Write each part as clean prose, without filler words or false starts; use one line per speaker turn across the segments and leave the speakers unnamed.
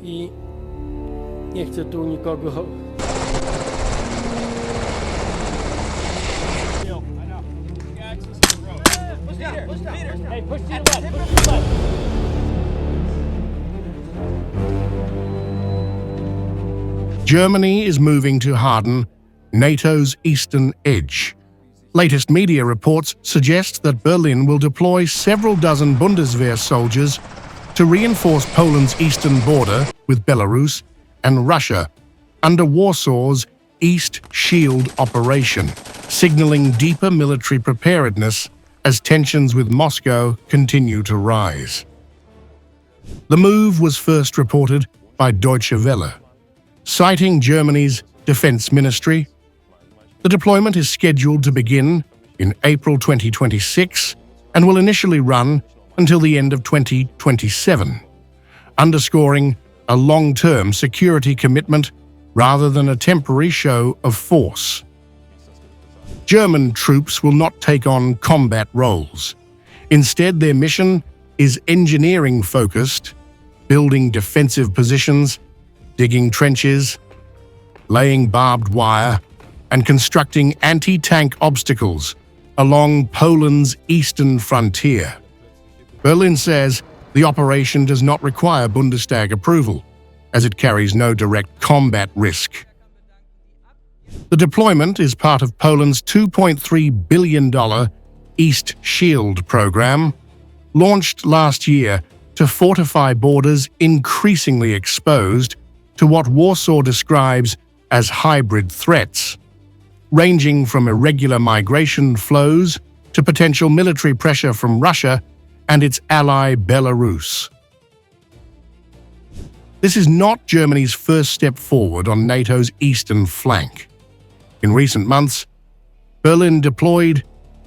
i nie chcę tu nikogo. Hey, push to the left, push to the left.
Germany is moving to harden NATO's eastern edge. Latest media reports suggest that Berlin will deploy several dozen Bundeswehr soldiers to reinforce Poland's eastern border with Belarus and Russia under Warsaw's East Shield operation, signaling deeper military preparedness as tensions with Moscow continue to rise. The move was first reported by Deutsche Welle, citing Germany's defense ministry. The deployment is scheduled to begin in April 2026 and will initially run until the end of 2027, underscoring a long-term security commitment rather than a temporary show of force. German troops will not take on combat roles. Instead, their mission is engineering-focused, building defensive positions, digging trenches, laying barbed wire, and constructing anti-tank obstacles along Poland's eastern frontier. Berlin says the operation does not require Bundestag approval, as it carries no direct combat risk. The deployment is part of Poland's $2.3 billion East Shield program, launched last year to fortify borders increasingly exposed to what Warsaw describes as hybrid threats, ranging from irregular migration flows to potential military pressure from Russia and its ally Belarus. This is not Germany's first step forward on NATO's eastern flank. In recent months, Berlin deployed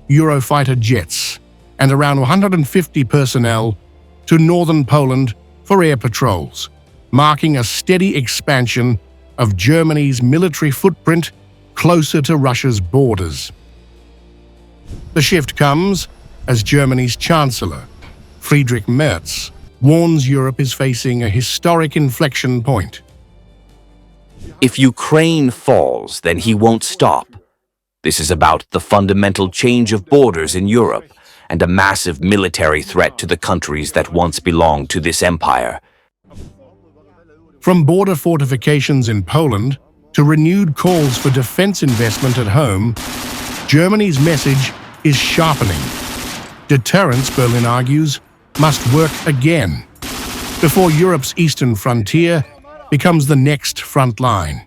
Eurofighter jets and around 150 personnel to northern Poland for air patrols, marking a steady expansion of Germany's military footprint closer to Russia's borders. The shift comes as Germany's Chancellor Friedrich Merz warns Europe is facing a historic inflection point.
If Ukraine falls, then he won't stop. This is about the fundamental change of borders in Europe and a massive military threat to the countries that once belonged to this empire.
From border fortifications in Poland to renewed calls for defense investment at home, Germany's message is sharpening. Deterrence, Berlin argues, must work again before Europe's eastern frontier becomes the next front line.